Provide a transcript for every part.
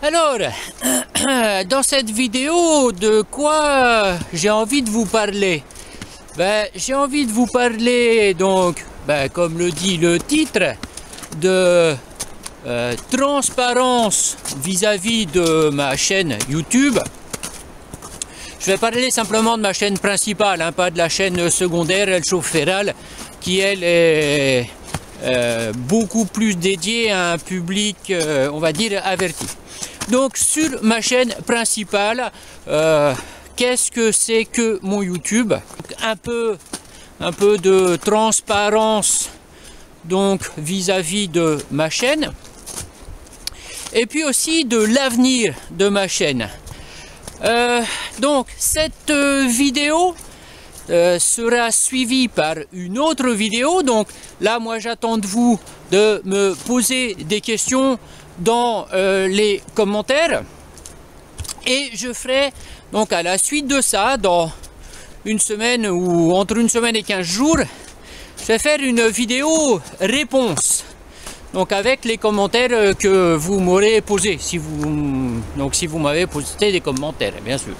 Alors, dans cette vidéo, de quoi j'ai envie de vous parler? J'ai envie de vous parler, donc, comme le dit le titre, de transparence vis-à-vis de ma chaîne YouTube. Je vais parler simplement de ma chaîne principale, hein, pas de la chaîne secondaire, El Chaufferal, qui elle est beaucoup plus dédiée à un public, on va dire, averti. Donc sur ma chaîne principale, qu'est-ce que c'est que mon YouTube? Un peu de transparence donc vis-à-vis de ma chaîne, et puis aussi de l'avenir de ma chaîne. Donc cette vidéo sera suivie par une autre vidéo. Donc là, moi j'attends de vous de me poser des questions dans les commentaires, et je ferai donc à la suite de ça, dans une semaine ou entre une semaine et 15 jours, je vais faire une vidéo réponse, donc avec les commentaires que vous m'aurez posés, si vous m'avez posté des commentaires, bien sûr.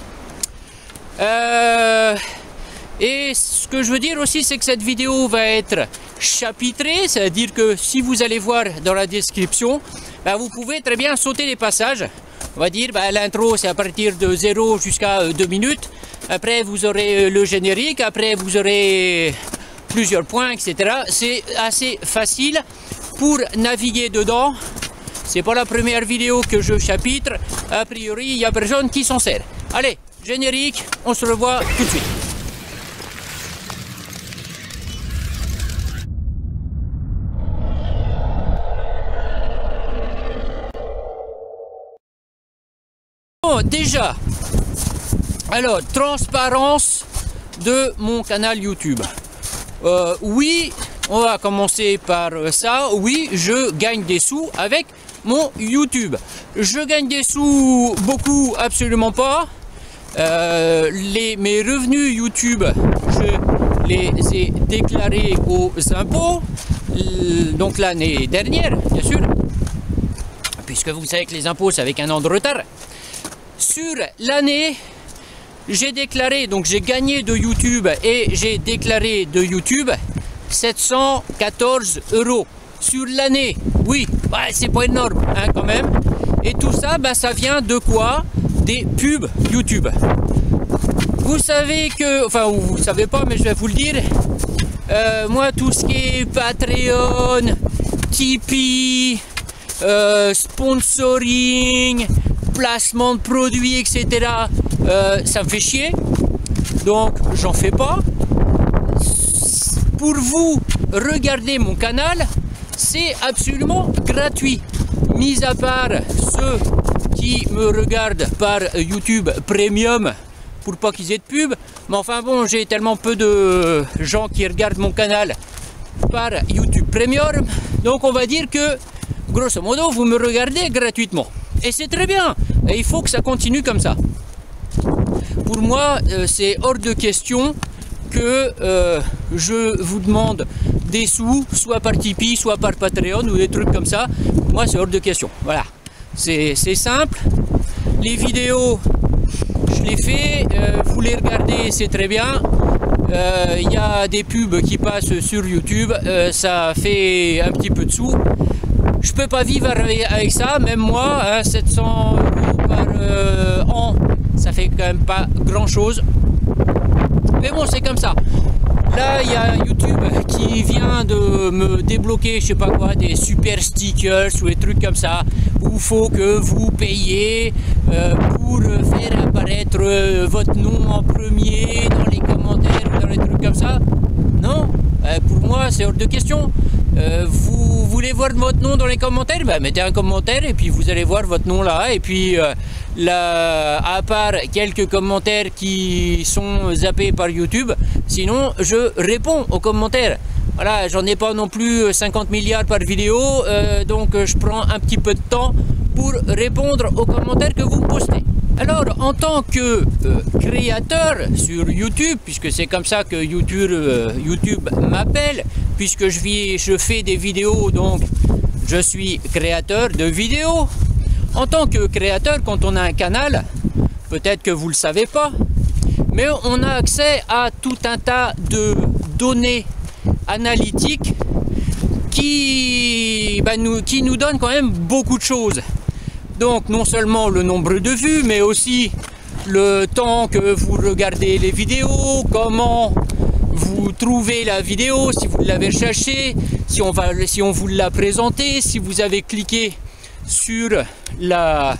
Et ce que je veux dire aussi, c'est que cette vidéo va être chapitrée, c'est-à-dire que si vous allez voir dans la description, vous pouvez très bien sauter les passages. On va dire, l'intro c'est à partir de 0 jusqu'à 2 minutes. Après vous aurez le générique, après vous aurez plusieurs points, etc. C'est assez facile pour naviguer dedans. C'est pas la première vidéo que je chapitre. A priori, il n'y a personne qui s'en sert. Allez, générique, on se revoit tout de suite. Bon, déjà, alors, transparence de mon canal YouTube. Oui, on va commencer par ça. Oui, je gagne des sous avec mon YouTube. Je gagne des sous beaucoup, absolument pas. Mes revenus YouTube, je les ai déclarés aux impôts, donc l'année dernière, bien sûr, puisque vous savez que les impôts, c'est avec un an de retard. Sur l'année, j'ai déclaré, donc j'ai gagné de YouTube et j'ai déclaré de YouTube 714 € sur l'année. Oui, c'est pas énorme, hein, quand même. Et tout ça, ça vient de quoi? Des pubs YouTube. Vous savez que, enfin vous savez pas, mais je vais vous le dire, moi tout ce qui est Patreon, Tipeee, sponsoring, placement de produits, etc., ça me fait chier, donc j'en fais pas. Pour vous regarder mon canal, c'est absolument gratuit, mis à part ceux qui me regardent par YouTube Premium pour pas qu'ils aient de pub. Mais enfin bon, j'ai tellement peu de gens qui regardent mon canal par YouTube Premium, donc on va dire que grosso modo vous me regardez gratuitement, et c'est très bien, et il faut que ça continue comme ça. Pour moi, c'est hors de question que je vous demande des sous, soit par Tipeee, soit par Patreon ou des trucs comme ça. Pour moi, c'est hors de question. Voilà, c'est simple. Les vidéos, je les fais, vous les regardez, c'est très bien. Il y a des pubs qui passent sur YouTube, ça fait un petit peu de sous. Je peux pas vivre avec ça, même moi, hein, 700 € par an, ça fait quand même pas grand chose. Mais bon, c'est comme ça. Là, il y a YouTube qui vient de me débloquer, je sais pas quoi, des super stickers ou des trucs comme ça, où il faut que vous payiez pour faire apparaître votre nom en premier dans les commentaires ou dans les trucs comme ça. Non, pour moi, c'est hors de question. Vous voulez voir votre nom dans les commentaires, mettez un commentaire et puis vous allez voir votre nom là, et puis à part quelques commentaires qui sont zappés par YouTube, sinon je réponds aux commentaires. Voilà, j'en ai pas non plus 50 milliards par vidéo, donc je prends un petit peu de temps pour répondre aux commentaires que vous postez. Alors, en tant que créateur sur YouTube, puisque c'est comme ça que YouTube m'appelle, puisque je fais des vidéos, donc je suis créateur de vidéos. En tant que créateur, quand on a un canal, peut-être que vous ne le savez pas, mais on a accès à tout un tas de données analytiques qui nous donnent quand même beaucoup de choses. Donc non seulement le nombre de vues, mais aussi le temps que vous regardez les vidéos, comment vous trouvez la vidéo, si vous l'avez cherchée, si on vous l'a présentée, si vous avez cliqué sur la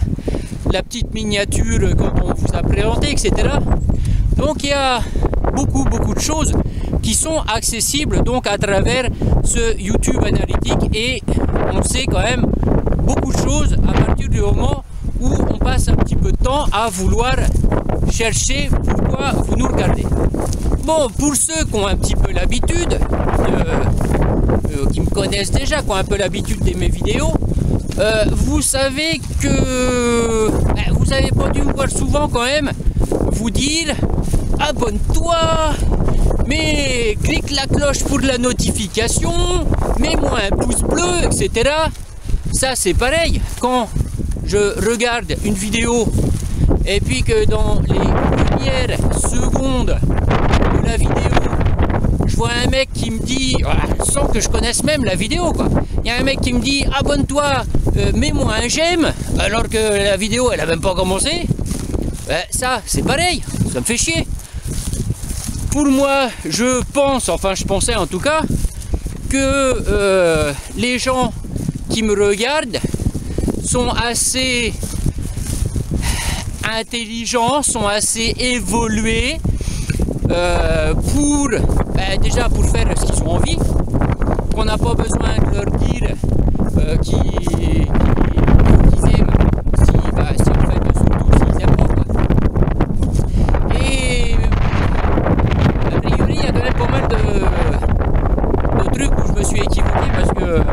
petite miniature quand on vous a présenté, etc. Donc il y a beaucoup de choses qui sont accessibles donc à travers ce YouTube analytique, et on sait quand même beaucoup de choses à partir du moment où on passe un petit peu de temps à vouloir chercher pourquoi vous nous regardez. Bon, pour ceux qui ont un petit peu l'habitude, qui me connaissent déjà, qui ont un peu l'habitude de mes vidéos, vous savez que vous n'avez pas dû me voir souvent quand même vous dire abonne-toi, mais clique la cloche pour la notification, mets-moi un pouce bleu, etc. Ça c'est pareil, quand je regarde une vidéo et puis que dans les premières secondes de la vidéo, je vois un mec qui me dit, sans que je connaisse même la vidéo, quoi. Il y a un mec qui me dit abonne-toi, mets-moi un j'aime, alors que la vidéo elle a même pas commencé. Ça c'est pareil, ça me fait chier. Pour moi, je pensais en tout cas que les gens qui me regardent sont assez intelligents, sont assez évolués pour déjà pour faire ce qu'ils ont envie, qu'on n'a pas besoin de leur dire qu'ils aiment si en fait surtout s'ils aiment pas, quoi. Et a priori il y a quand même pas mal de trucs où je me suis équivoqué, parce que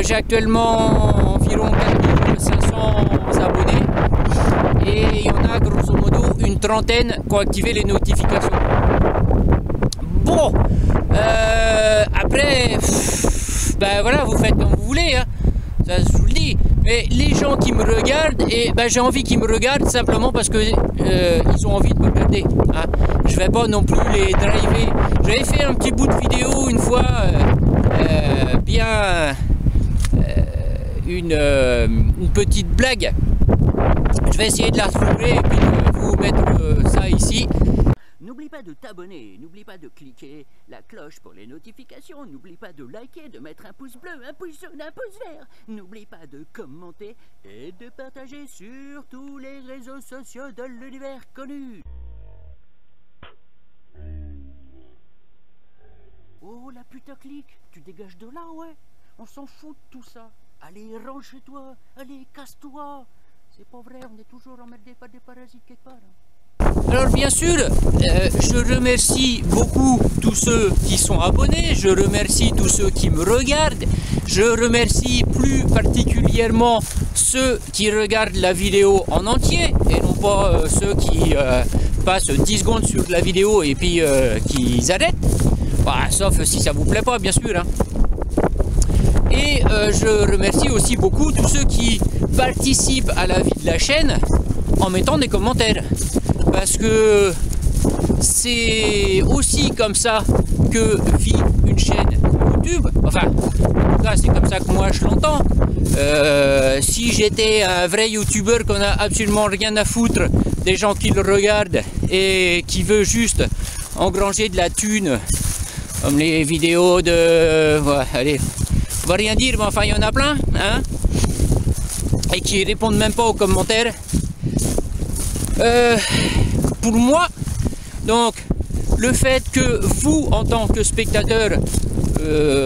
j'ai actuellement environ 4500 abonnés, et il y en a grosso modo une trentaine qui ont activé les notifications. Bon, après, voilà, vous faites comme vous voulez, hein. Ça je vous le dis. Mais les gens qui me regardent, et j'ai envie qu'ils me regardent simplement parce que ils ont envie de me regarder, hein. Je vais pas non plus les driver. J'avais fait un petit bout de vidéo une fois, une petite blague. Je vais essayer de la retrouver et puis de vous mettre ça ici. N'oublie pas de t'abonner, n'oublie pas de cliquer la cloche pour les notifications, n'oublie pas de liker, de mettre un pouce bleu, un pouce jaune, un pouce vert, n'oublie pas de commenter et de partager sur tous les réseaux sociaux de l'univers connu. Oh la putaclic, tu dégages de là, ouais. On s'en fout de tout ça. Allez, range chez toi, allez, casse-toi. C'est pas vrai, on est toujours emmerdé par des parasites quelque part, hein. Alors bien sûr, je remercie beaucoup tous ceux qui sont abonnés, je remercie tous ceux qui me regardent, je remercie plus particulièrement ceux qui regardent la vidéo en entier et non pas ceux qui passent 10 secondes sur la vidéo et puis qui arrêtent, sauf si ça vous plaît pas, bien sûr, hein. Et je remercie aussi beaucoup tous ceux qui participent à la vie de la chaîne en mettant des commentaires, parce que c'est aussi comme ça que vit une chaîne YouTube. Enfin, c'est comme ça que moi je l'entends. Si j'étais un vrai youtubeur qu'on a absolument rien à foutre des gens qui le regardent et qui veut juste engranger de la thune, comme les vidéos de... allez, on va rien dire, mais enfin il y en a plein, hein, et qui répondent même pas aux commentaires. Pour moi, donc, le fait que vous, en tant que spectateur,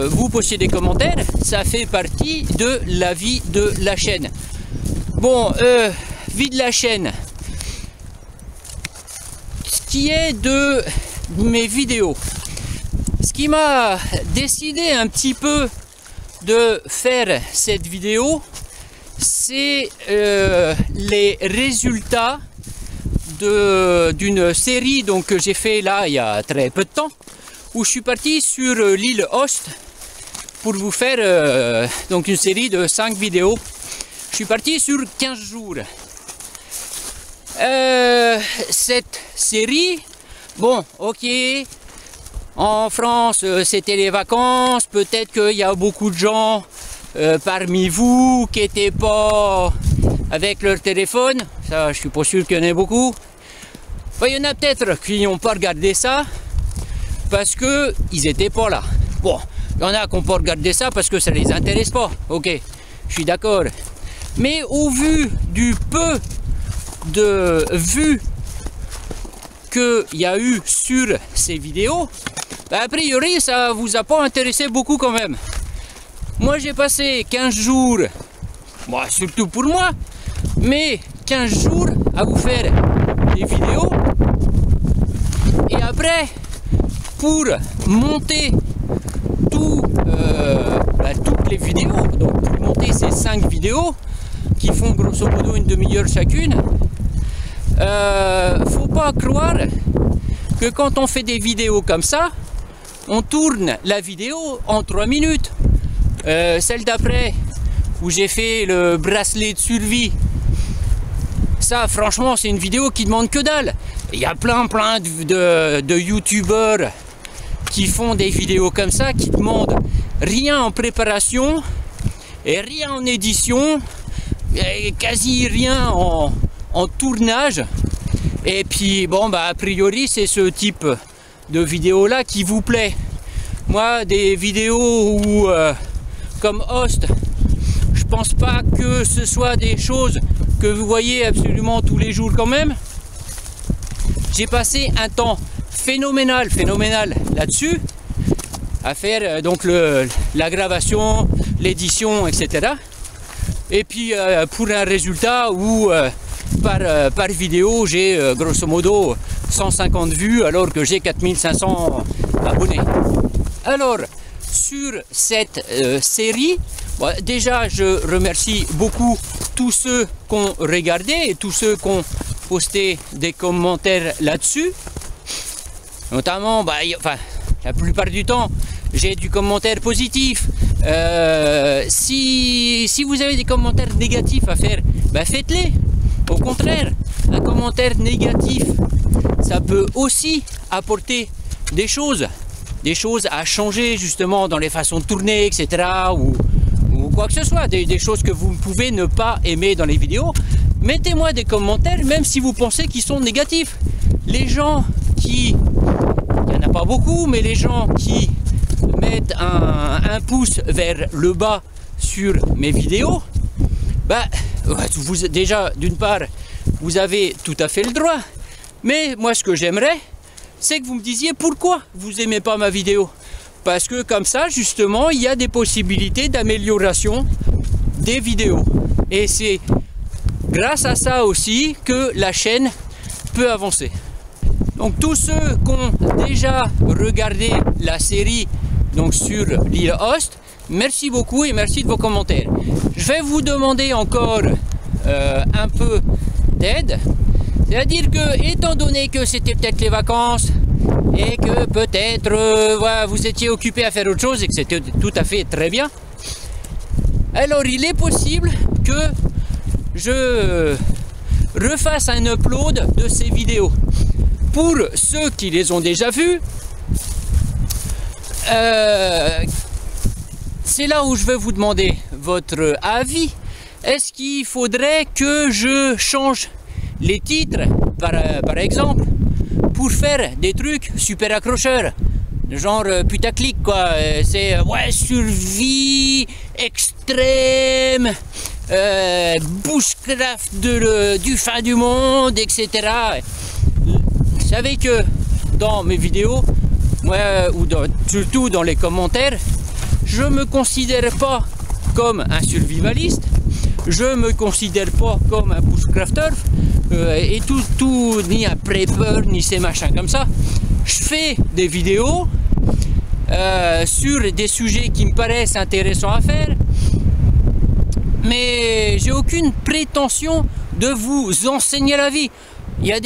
vous postiez des commentaires, ça fait partie de la vie de la chaîne. Bon, vie de la chaîne. Ce qui est de mes vidéos. Ce qui m'a décidé un petit peu de faire cette vidéo, c'est les résultats d'une série donc, que j'ai fait là il y a très peu de temps, où je suis parti sur l'île Host pour vous faire donc une série de 5 vidéos. Je suis parti sur 15 jours. Cette série, bon, ok, en France c'était les vacances, peut-être qu'il y a beaucoup de gens parmi vous qui n'étaient pas avec leur téléphone, ça je suis pas sûr qu'il y en ait beaucoup. Enfin, il y en a peut-être qui n'ont pas regardé ça parce qu'ils n'étaient pas là. Bon, il y en a qui n'ont pas regardé ça parce que ça ne les intéresse pas, ok, je suis d'accord. Mais au vu du peu de vues qu'il y a eu sur ces vidéos, bah, a priori ça vous a pas intéressé beaucoup quand même. Moi j'ai passé 15 jours, bon, surtout pour moi, mais 15 jours à vous faire des vidéos, et après pour monter toutes les vidéos, donc pour monter ces 5 vidéos qui font grosso modo une demi-heure chacune, faut pas croire que quand on fait des vidéos comme ça, on tourne la vidéo en 3 minutes. Celle d'après, où j'ai fait le bracelet de survie, ça franchement c'est une vidéo qui demande que dalle. Il y a plein de youtubeurs qui font des vidéos comme ça, qui demandent rien en préparation et rien en édition, et quasi rien en tournage. Et puis bon, bah a priori c'est ce type de vidéo là qui vous plaît. Moi, des vidéos où comme host, je pense pas que ce soit des choses que vous voyez absolument tous les jours quand même. J'ai passé un temps phénoménal là-dessus, à faire donc la gravation, l'édition, etc. Et puis pour un résultat où par vidéo j'ai grosso modo 150 vues alors que j'ai 4500 abonnés. Alors sur cette série, bon, déjà je remercie beaucoup tous ceux qui ont regardé et tous ceux qui ont posté des commentaires là-dessus. Notamment, bah, la plupart du temps, j'ai du commentaire positif. Si vous avez des commentaires négatifs à faire, bah, faites-les. Au contraire, un commentaire négatif, ça peut aussi apporter des choses à changer justement dans les façons de tourner, etc. ou quoi que ce soit, des choses que vous pouvez ne pas aimer dans les vidéos. Mettez-moi des commentaires, même si vous pensez qu'ils sont négatifs. Les gens qui, il n'y en a pas beaucoup, mais les gens qui mettent un pouce vers le bas sur mes vidéos, bah, déjà d'une part, vous avez tout à fait le droit, mais moi ce que j'aimerais, c'est que vous me disiez pourquoi vous n'aimez pas ma vidéo. Parce que comme ça, justement, il y a des possibilités d'amélioration des vidéos. Et c'est grâce à ça aussi que la chaîne peut avancer. Donc tous ceux qui ont déjà regardé la série donc sur l'île Host, merci beaucoup et merci de vos commentaires. Je vais vous demander encore un peu d'aide. C'est-à-dire que, étant donné que c'était peut-être les vacances et que peut-être voilà, vous étiez occupé à faire autre chose et que c'était tout à fait très bien, alors il est possible que je refasse un upload de ces vidéos. Pour ceux qui les ont déjà vues, c'est là où je vais vous demander votre avis. Est-ce qu'il faudrait que je change les titres, par exemple, pour faire des trucs super accrocheurs, genre putaclic quoi, c'est ouais, survie extrême, bushcraft du fin du monde, etc. Vous savez que dans mes vidéos, moi, ou surtout dans les commentaires, je me considère pas comme un survivaliste, je me considère pas comme un bushcrafter, et tout, ni un prepper, ni ces machins comme ça. Je fais des vidéos sur des sujets qui me paraissent intéressants à faire, mais j'ai aucune prétention de vous enseigner la vie. Il y a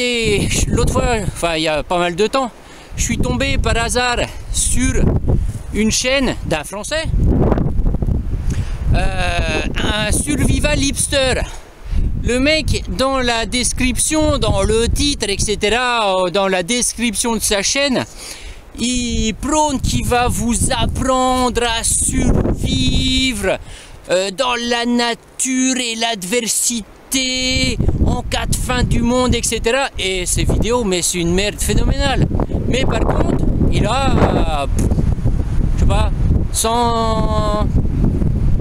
l'autre fois, enfin il y a pas mal de temps, je suis tombé par hasard sur une chaîne d'un Français un survival hipster. Le mec, dans la description, dans le titre, etc., dans la description de sa chaîne, il prône qu'il va vous apprendre à survivre dans la nature et l'adversité en cas de fin du monde, etc. Et ces vidéos, mais c'est une merde phénoménale. Mais par contre, il a, je sais pas, 100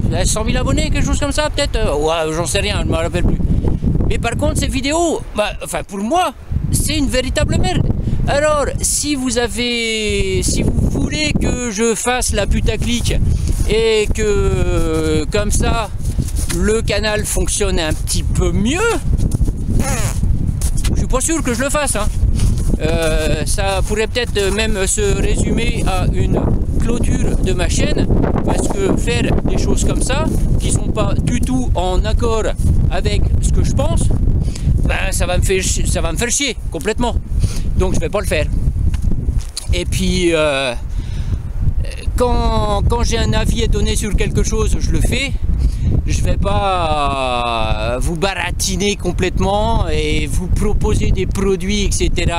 000 abonnés, quelque chose comme ça, peut-être. Ouais, j'en sais rien, je ne me rappelle plus. Mais par contre, ces vidéos, bah, enfin, pour moi, c'est une véritable merde. Alors, si vous voulez que je fasse la putaclic et que, comme ça, le canal fonctionne un petit peu mieux, je suis pas sûr que je le fasse, hein. Ça pourrait peut-être même se résumer à une clôture de ma chaîne, parce que faire des choses comme ça qui sont pas du tout en accord avec ce que je pense, ben ça va me faire chier complètement, donc je vais pas le faire. Et puis quand j'ai un avis à donner sur quelque chose, je le fais. Je vais pas vous baratiner complètement et vous proposer des produits, etc.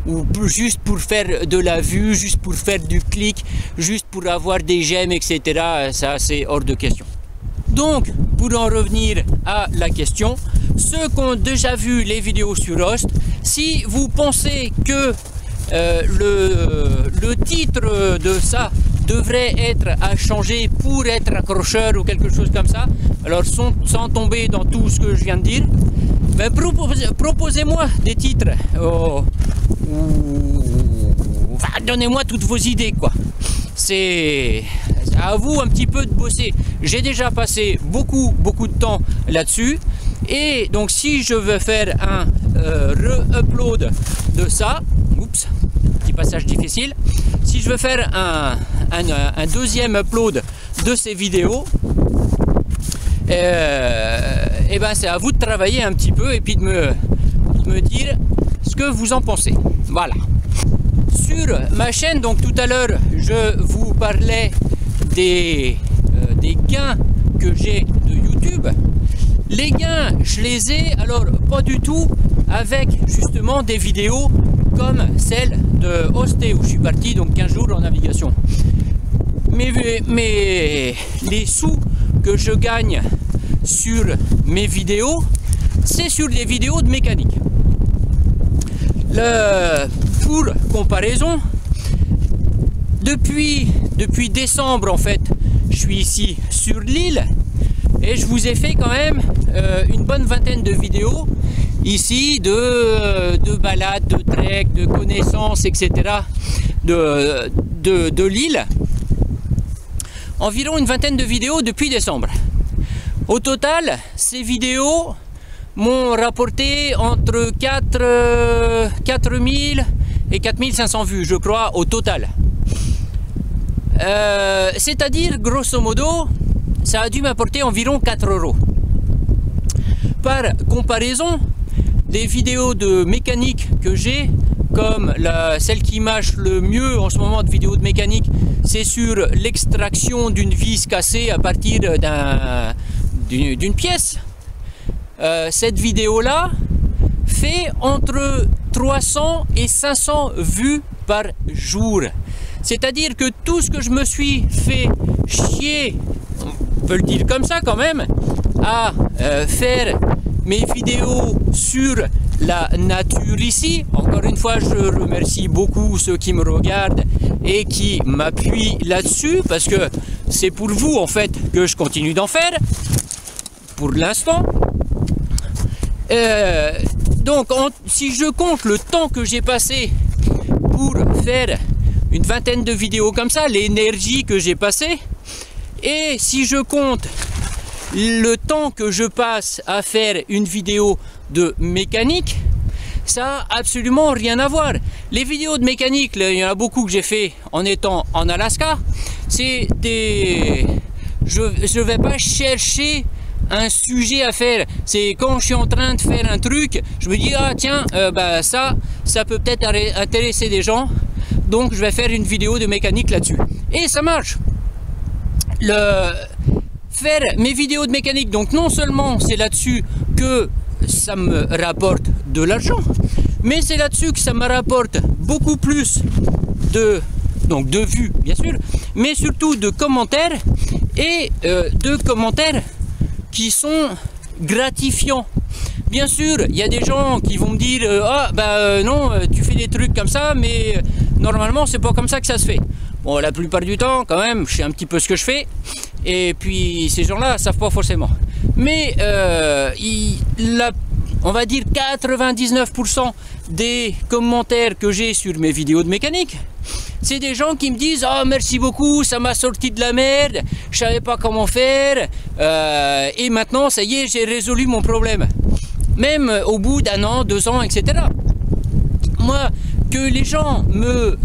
ou juste pour faire de la vue, juste pour faire du clic, juste pour avoir des j'aime, etc. Ça, c'est hors de question. Donc, pour en revenir à la question, ceux qui ont déjà vu les vidéos sur Rust, si vous pensez que le titre de ça devrait être à changer pour être accrocheur ou quelque chose comme ça, alors sans tomber dans tout ce que je viens de dire, ben proposez-moi des titres, enfin, donnez-moi toutes vos idées, quoi. C'est à vous un petit peu de bosser. J'ai déjà passé beaucoup de temps là-dessus, et donc si je veux faire un re-upload de ça, oups, petit passage difficile, si je veux faire un deuxième upload de ces vidéos, et ben c'est à vous de travailler un petit peu et puis de me dire ce que vous en pensez. Voilà. Sur ma chaîne, donc tout à l'heure, je vous parlais des gains que j'ai de YouTube. Les gains, je les ai, alors pas du tout avec justement des vidéos comme celle de Hosté où je suis parti donc 15 jours en navigation. Mais les sous que je gagne sur mes vidéos, c'est sur des vidéos de mécanique. Pour comparaison, depuis décembre en fait, je suis ici sur l'île et je vous ai fait quand même une bonne vingtaine de vidéos ici de balades, de trek, de connaissances, etc. de l'île. Environ une vingtaine de vidéos depuis décembre. Au total, ces vidéos m'ont rapporté entre 4000 et 4500 vues, je crois, au total. C'est-à-dire, grosso modo, ça a dû m'apporter environ 4 €. Par comparaison, les vidéos de mécanique que j'ai, comme celle qui marche le mieux en ce moment de vidéos de mécanique, c'est sur l'extraction d'une vis cassée à partir d'une pièce. Cette vidéo-là fait entre 300 et 500 vues par jour. C'est-à-dire que tout ce que je me suis fait chier, on peut le dire comme ça quand même, à faire mes vidéos sur la nature ici. Encore une fois, je remercie beaucoup ceux qui me regardent et qui m'appuient là-dessus, parce que c'est pour vous en fait que je continue d'en faire pour l'instant. Donc si je compte le temps que j'ai passé pour faire une vingtaine de vidéos comme ça, l'énergie que j'ai passée, et si je compte le temps que je passe à faire une vidéo de mécanique, ça n'a absolument rien à voir. Les vidéos de mécanique, il y en a beaucoup que j'ai fait en étant en Alaska, c'est des... Je ne vais pas chercher un sujet à faire. C'est quand je suis en train de faire un truc, je me dis, ah tiens, ça peut peut-être intéresser des gens, donc je vais faire une vidéo de mécanique là-dessus. Et ça marche. faire mes vidéos de mécanique. Donc non seulement c'est là-dessus que ça me rapporte de l'argent, mais c'est là-dessus que ça me rapporte beaucoup plus de vues bien sûr, mais surtout de commentaires, et de commentaires qui sont gratifiants. Bien sûr, il y a des gens qui vont me dire non, tu fais des trucs comme ça, mais normalement c'est pas comme ça que ça se fait. Bon, la plupart du temps quand même je sais un petit peu ce que je fais, et puis ces gens-là savent pas forcément. Mais on va dire 99% des commentaires que j'ai sur mes vidéos de mécanique, c'est des gens qui me disent « Oh, merci beaucoup, ça m'a sorti de la merde, je savais pas comment faire, et maintenant, ça y est, j'ai résolu mon problème. » Même au bout d'1 an, 2 ans, etc. Moi, que les gens me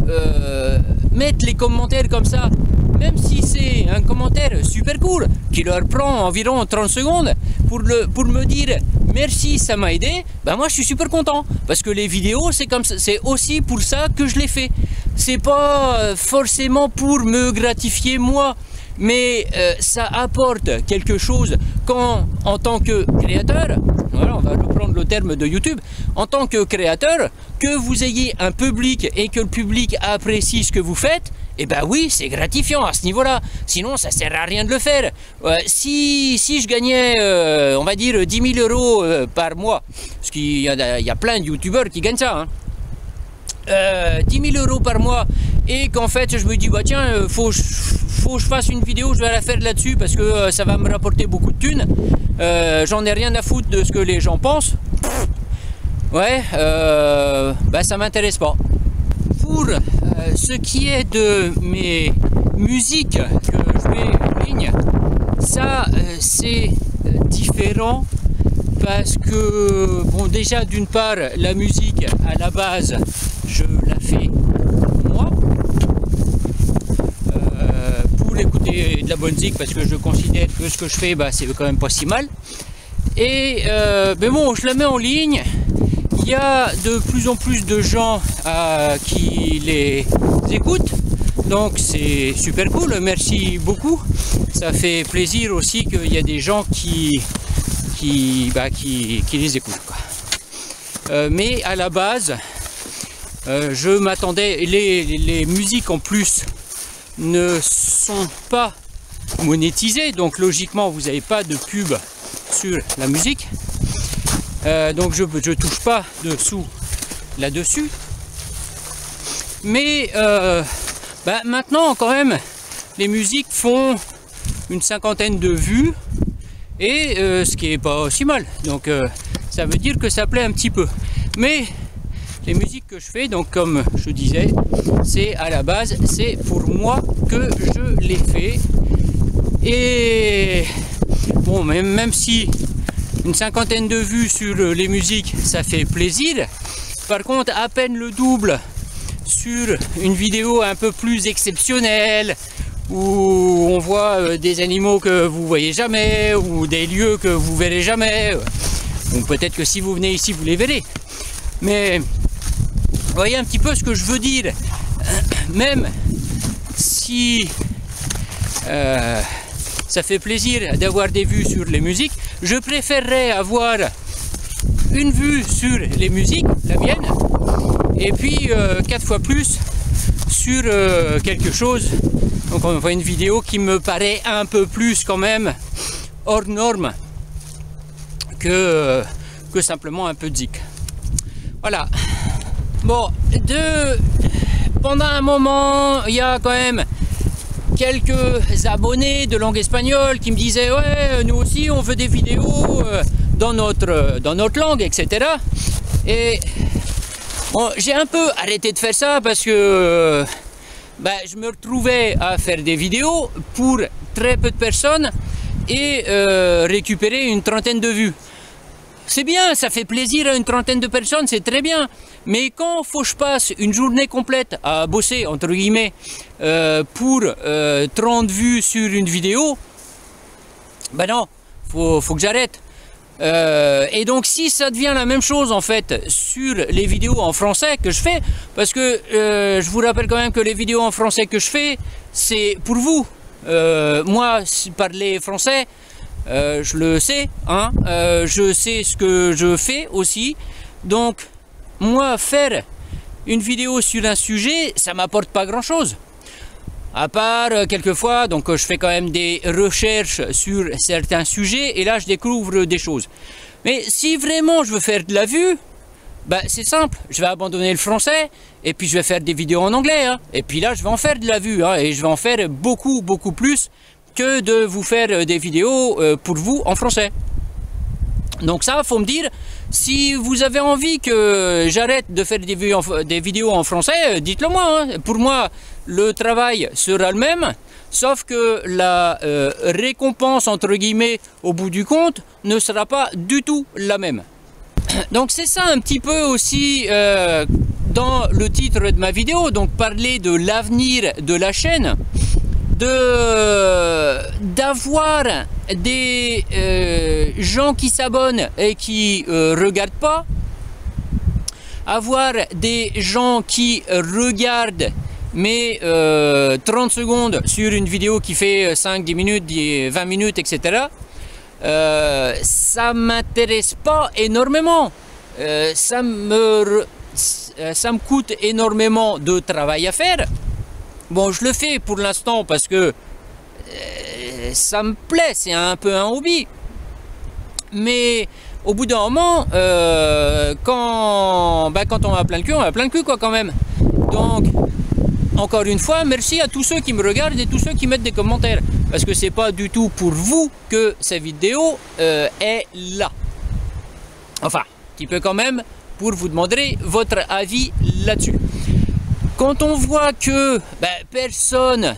mettent les commentaires comme ça, même si c'est un commentaire super cool, qui leur prend environ 30 secondes pour me dire merci, ça m'a aidé, ben moi je suis super content, parce que les vidéos c'est comme ça, c'est aussi pour ça que je les fais. C'est pas forcément pour me gratifier moi, mais ça apporte quelque chose quand, en tant que créateur, voilà, on va reprendre le terme de YouTube, en tant que créateur, que vous ayez un public et que le public apprécie ce que vous faites, et ben oui, c'est gratifiant à ce niveau-là. Sinon, ça sert à rien de le faire. Si je gagnais, on va dire, 10 000 euros par mois, parce qu'il y a plein de youtubeurs qui gagnent ça, 10 000 euros par mois, et qu'en fait je me dis bah tiens, faut que je fasse une vidéo, je vais la faire là-dessus parce que ça va me rapporter beaucoup de thunes, j'en ai rien à foutre de ce que les gens pensent, ouais, bah ça m'intéresse pas. Pour ce qui est de mes musiques que je mets en ligne, ça c'est différent. Parce que, bon, déjà d'une part, la musique à la base, je la fais moi, pour écouter de la bonne musique, parce que je considère que ce que je fais, bah, c'est quand même pas si mal. Et mais bon, je la mets en ligne. Il y a de plus en plus de gens qui les écoutent, donc c'est super cool. Merci beaucoup. Ça fait plaisir aussi qu'il y a des gens qui les écoutent, quoi. Mais à la base, je m'attendais, les musiques en plus ne sont pas monétisées, donc logiquement vous n'avez pas de pub sur la musique, donc je touche pas de sous là-dessus. Mais maintenant quand même, les musiques font une 50aine de vues, et ce qui est pas si mal, donc ça veut dire que ça plaît un petit peu. Mais les musiques que je fais, donc comme je disais, c'est à la base, c'est pour moi que je les fais. Et bon, même si une 50aine de vues sur les musiques, ça fait plaisir, par contre à peine le double sur une vidéo un peu plus exceptionnelle, où on voit des animaux que vous voyez jamais, ou des lieux que vous verrez jamais, ou peut-être que si vous venez ici vous les verrez, mais vous voyez un petit peu ce que je veux dire. Même si ça fait plaisir d'avoir des vues sur les musiques, je préférerais avoir une vue sur les musiques, la mienne, et puis 4 fois plus sur quelque chose. Donc on voit une vidéo qui me paraît un peu plus quand même hors norme que simplement un peu de zik. Voilà. Bon, pendant un moment, il y a quand même quelques abonnés de langue espagnole qui me disaient ouais, nous aussi on veut des vidéos dans notre langue, etc. Et bon, j'ai un peu arrêté de faire ça parce que je me retrouvais à faire des vidéos pour très peu de personnes et récupérer une 30aine de vues. C'est bien, ça fait plaisir à une 30aine de personnes, c'est très bien. Mais quand faut que je passe une journée complète à bosser, entre guillemets, pour 30 vues sur une vidéo, ben non, faut que j'arrête. Et donc si ça devient la même chose en fait sur les vidéos en français que je fais, parce que je vous rappelle quand même que les vidéos en français que je fais, c'est pour vous, Moi, parler français, je le sais, hein, je sais ce que je fais aussi. Donc, moi, faire une vidéo sur un sujet, ça m'apporte pas grand-chose. À part, quelquefois, donc je fais quand même des recherches sur certains sujets et là, je découvre des choses. Mais si vraiment je veux faire de la vue, bah, c'est simple, je vais abandonner le français et puis je vais faire des vidéos en anglais. Hein. Et puis là, je vais en faire de la vue hein, et je vais en faire beaucoup plus que de vous faire des vidéos pour vous en français. Donc ça, faut me dire, si vous avez envie que j'arrête de faire des vidéos en français, dites-le moi. Hein. Pour moi, le travail sera le même, sauf que la récompense, entre guillemets, au bout du compte, ne sera pas du tout la même. Donc c'est ça un petit peu aussi dans le titre de ma vidéo, donc parler de l'avenir de la chaîne, d'avoir des gens qui s'abonnent et qui regardent pas, avoir des gens qui regardent mais 30 secondes sur une vidéo qui fait 5, 10 minutes, 20 minutes, etc. Ça m'intéresse pas énormément. Ça me coûte énormément de travail à faire. Bon, je le fais pour l'instant parce que ça me plaît, c'est un peu un hobby. Mais au bout d'un moment, quand on a plein de cul, quoi, quand même. Donc, encore une fois, merci à tous ceux qui me regardent et tous ceux qui mettent des commentaires. Parce que c'est pas du tout pour vous que cette vidéo est là. Enfin, un petit peu quand même pour vous demander votre avis là-dessus. Quand on voit que personne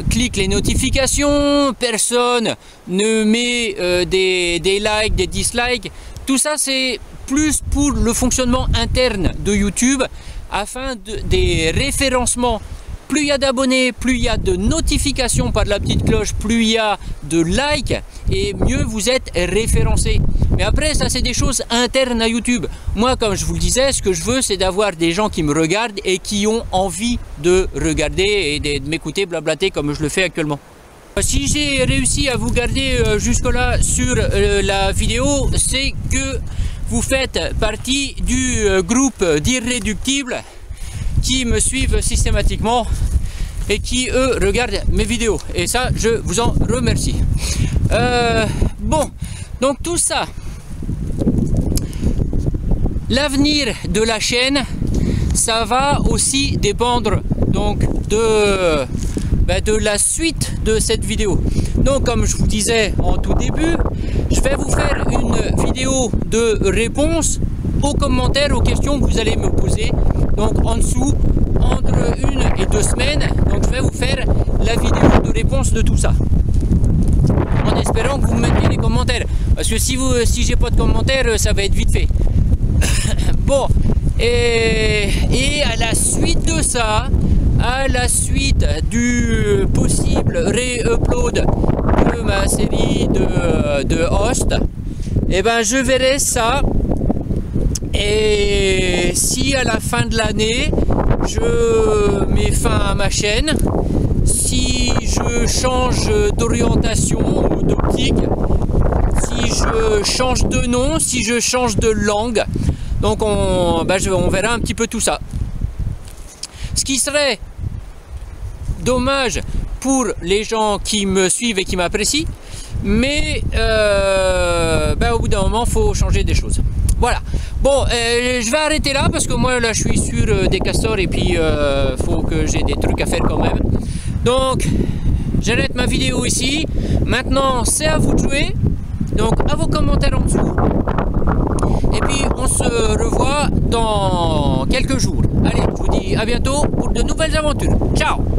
clique les notifications, personne ne met des likes, des dislikes, tout ça c'est plus pour le fonctionnement interne de YouTube afin des référencements. Plus il y a d'abonnés, plus il y a de notifications par la petite cloche, plus il y a de likes et mieux vous êtes référencé. Mais après, ça c'est des choses internes à YouTube. Moi, comme je vous le disais, ce que je veux, c'est d'avoir des gens qui me regardent et qui ont envie de regarder et de m'écouter blablater comme je le fais actuellement. Si j'ai réussi à vous garder jusque-là sur la vidéo, c'est que vous faites partie du groupe d'irréductibles qui me suivent systématiquement et qui eux regardent mes vidéos, et ça je vous en remercie. Bon, donc tout ça, l'avenir de la chaîne, ça va aussi dépendre donc de la suite de cette vidéo. Donc comme je vous disais en tout début, je vais vous faire une vidéo de réponse aux commentaires, aux questions que vous allez me poser. Donc en dessous, entre 1 et 2 semaines, donc je vais vous faire la vidéo de réponse de tout ça. En espérant que vous me mettiez les commentaires. Parce que si j'ai pas de commentaires, ça va être vite fait. Bon, et à la suite de ça, à la suite du possible re-upload de ma série de host, et ben je verrai ça. Et si à la fin de l'année je mets fin à ma chaîne, si je change d'orientation ou d'optique, si je change de nom, si je change de langue, donc on verra un petit peu tout ça. Ce qui serait dommage pour les gens qui me suivent et qui m'apprécient, mais au bout d'un moment il faut changer des choses. Voilà. Bon, je vais arrêter là parce que moi là je suis sur des castors et puis faut que j'ai des trucs à faire quand même. Donc j'arrête ma vidéo ici. Maintenant c'est à vous de jouer. Donc à vos commentaires en dessous. Et puis on se revoit dans quelques jours. Allez, je vous dis à bientôt pour de nouvelles aventures. Ciao!